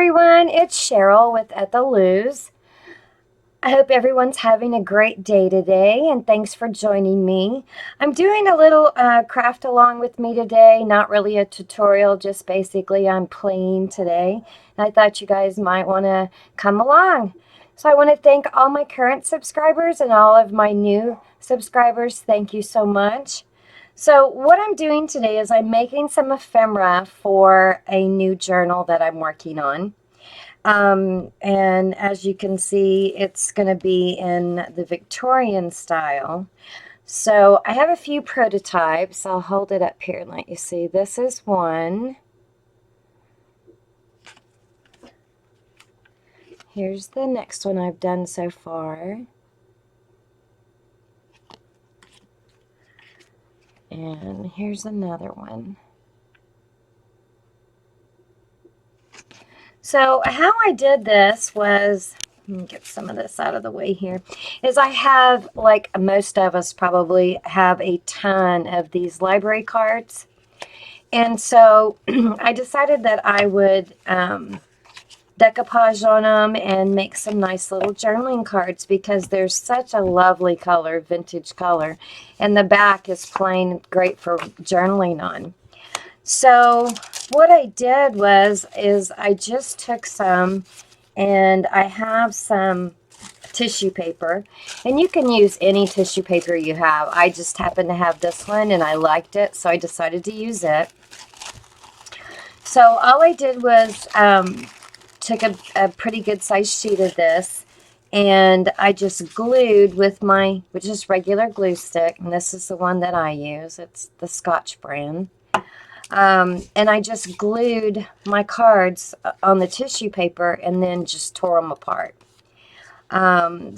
everyone, it's Cheryl with At the Lose. I hope everyone's having a great day today, and thanks for joining me. I'm doing a little craft along with me today, not really a tutorial, just basically I'm playing today. And I thought you guys might want to come along. So I want to thank all my current subscribers and all of my new subscribers. Thank you so much. So what I'm doing today is I'm making some ephemera for a new journal that I'm working on. And as you can see, it's going to be in the Victorian style. So I have a few prototypes. I'll hold it up here and let you see. This is one. Here's the next one I've done so far. And here's another one. So how I did this was, let me get some of this out of the way here, is I have, like most of us probably, have a ton of these library cards. And so I decided that I would decoupage on them and make some nice little journaling cards because they're such a lovely color, vintage color. And the back is plain, great for journaling on. So what I did is I just took some, and I have some tissue paper, and you can use any tissue paper you have. I just happen to have this one and I liked it, so I decided to use it. So all I did was took a pretty good sized sheet of this, and I just glued with my, which is regular glue stick, and this is the one that I use. It's the Scotch brand. And I just glued my cards on the tissue paper and then just tore them apart.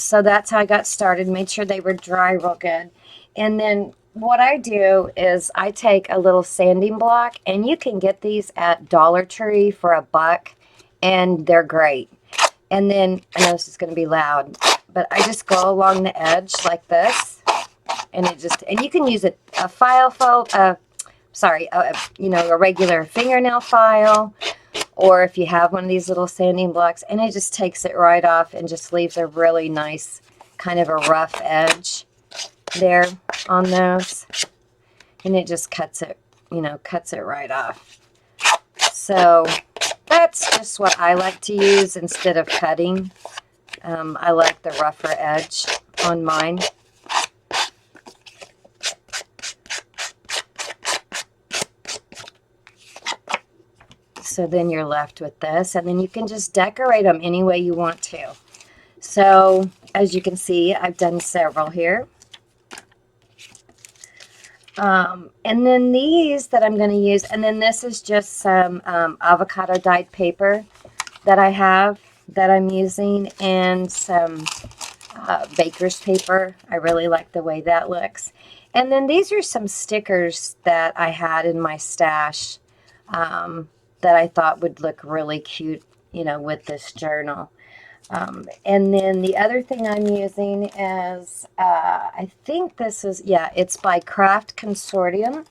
So that's how I got started, made sure they were dry real good. And then what I do is I take a little sanding block, and you can get these at Dollar Tree for $1, and they're great. And then, I know this is going to be loud, but I just go along the edge like this, and you can use a you know, a regular fingernail file, or if you have one of these little sanding blocks, and it just takes it right off and just leaves a really nice kind of a rough edge there on those, and it just cuts it, you know, cuts it right off. So that's just what I like to use instead of cutting. I like the rougher edge on mine. So then you're left with this, and then you can just decorate them any way you want to. So as you can see, I've done several here. And then these that I'm going to use, and then this is just some avocado dyed paper that I have that I'm using, and some baker's paper. I really like the way that looks. And then these are some stickers that I had in my stash that I thought would look really cute, you know, with this journal. And then the other thing I'm using is, I think this is, yeah, it's by Craft Consortium,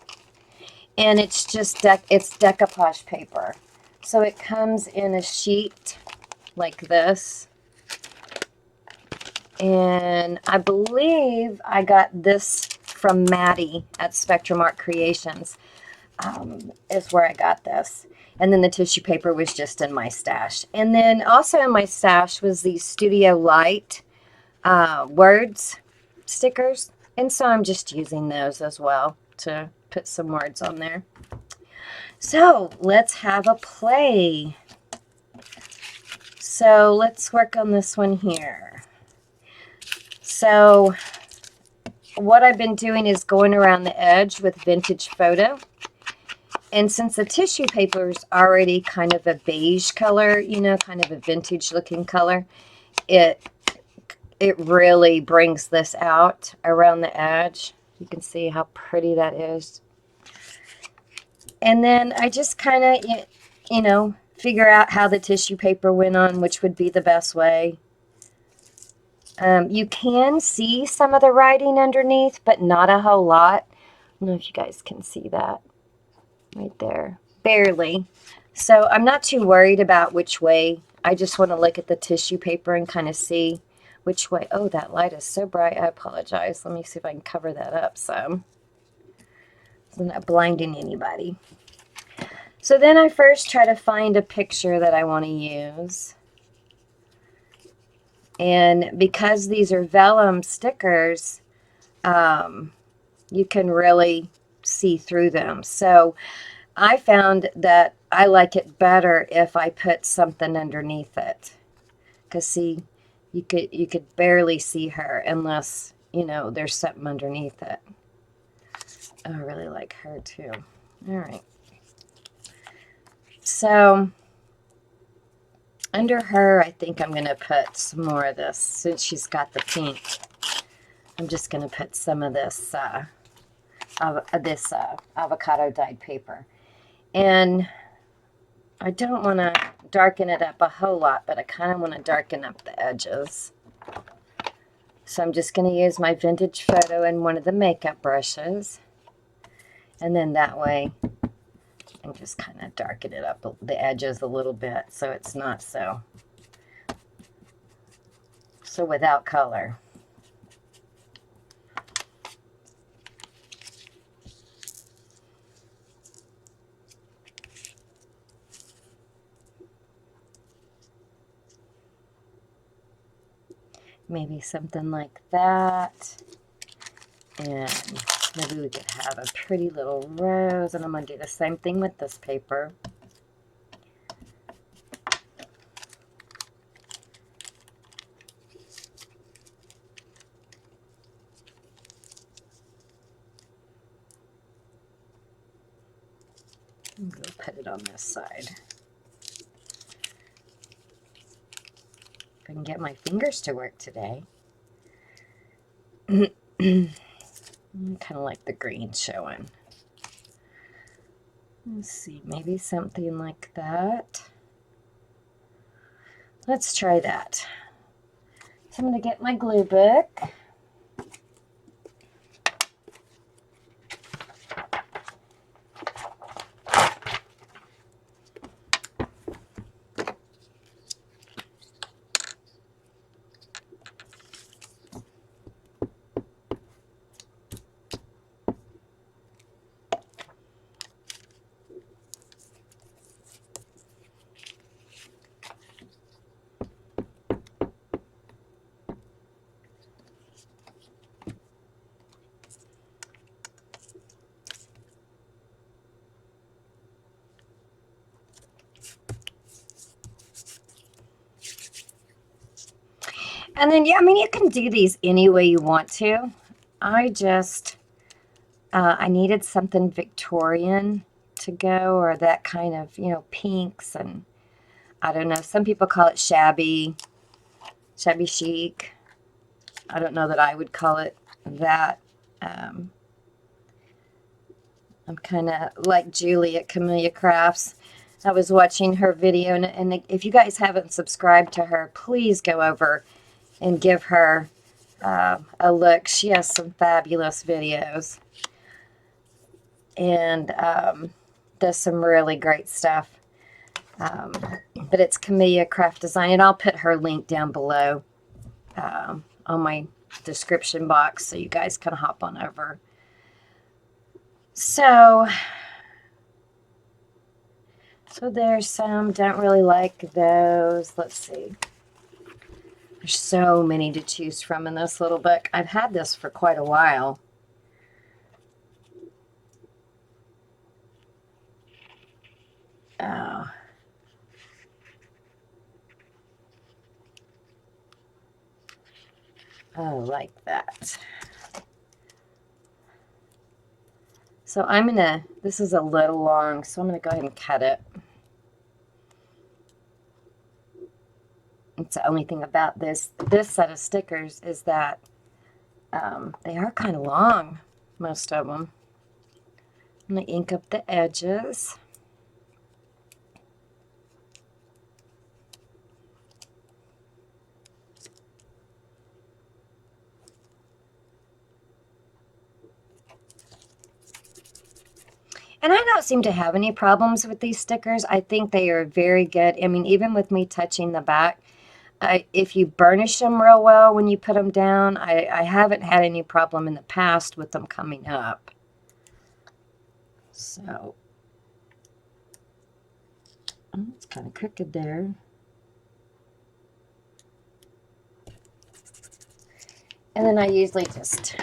and it's just it's decoupage paper. So it comes in a sheet like this, and I believe I got this from MADI at Spectrum Art Creations, is where I got this. And then the tissue paper was just in my stash. And then also in my stash was these Studio Light words stickers. And so I'm just using those as well to put some words on there. So let's have a play. So let's work on this one here. So what I've been doing is going around the edge with vintage photo. And since the tissue paper is already kind of a beige color, you know, kind of a vintage looking color, it really brings this out around the edge. You can see how pretty that is. And then I just kind of, you know, figure out how the tissue paper went on, which would be the best way. You can see some of the writing underneath, but not a whole lot. I don't know if you guys can see that. Right there, barely. So I'm not too worried about which way. I just want to look at the tissue paper and kind of see which way. Oh, that light is so bright. I apologize. Let me see if I can cover that up some. So I'm not blinding anybody. So then I first try to find a picture that I want to use. And because these are vellum stickers, you can really see through them. So I found that I like it better if I put something underneath it. Because see, you could barely see her unless, you know, there's something underneath it. Oh, I really like her too. All right. So under her, I think I'm going to put some more of this. Since she's got the pink, I'm just going to put some of this avocado dyed paper. And I don't want to darken it up a whole lot, but I kind of want to darken up the edges. So I'm just going to use my vintage photo and one of the makeup brushes. And then that way, and just kind of darken it up the edges a little bit so it's not so without color. Maybe something like that. And maybe we could have a pretty little rose, and I'm going to do the same thing with this paper. I'm going to put it on this side. If I can get my fingers to work today. Kind of like the green showing. Let's see, maybe something like that. Let's try that. So I'm going to get my glue book. And then, yeah, I mean, you can do these any way you want to. I just, I needed something Victorian to go, or that kind of, you know, pinks, and I don't know. Some people call it shabby chic. I don't know that I would call it that. I'm kind of like Julie at Camellia Crafts. I was watching her video, and if you guys haven't subscribed to her, please go over and give her a look. She has some fabulous videos and does some really great stuff. But it's Camellia Craft Design, and I'll put her link down below on my description box so you guys can hop on over. So there's some, don't really like those. Let's see. There's so many to choose from in this little book. I've had this for quite a while. Oh. Oh, like that. So I'm going to, this is a little long, so I'm going to go ahead and cut it. It's the only thing about this set of stickers is that they are kind of long, most of them. I'm going to ink up the edges. And I don't seem to have any problems with these stickers. I think they are very good. I mean, even with me touching the back, if you burnish them real well when you put them down, I haven't had any problem in the past with them coming up. So, oh, it's kind of crooked there. And then I usually just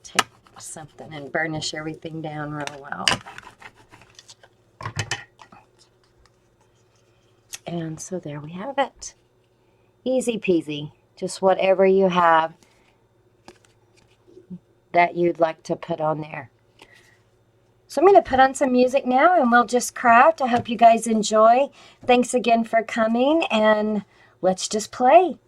take something and burnish everything down real well. And so there we have it. Easy peasy. Just whatever you have that you'd like to put on there. So I'm going to put on some music now and we'll just craft. I hope you guys enjoy. Thanks again for coming, and let's just play.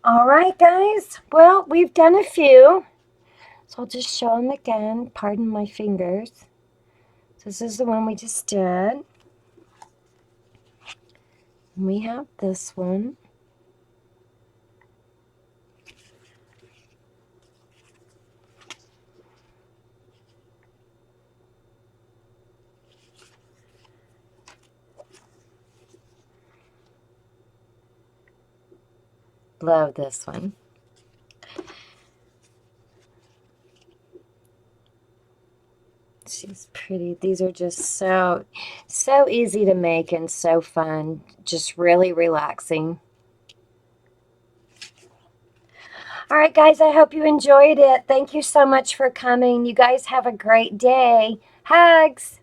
All right, guys. Well, we've done a few. So I'll just show them again. Pardon my fingers. So this is the one we just did. We have this one. Love this one. She's pretty. These are just so easy to make and so fun. Just really relaxing. All right, guys, I hope you enjoyed it. Thank you so much for coming. You guys have a great day. Hugs.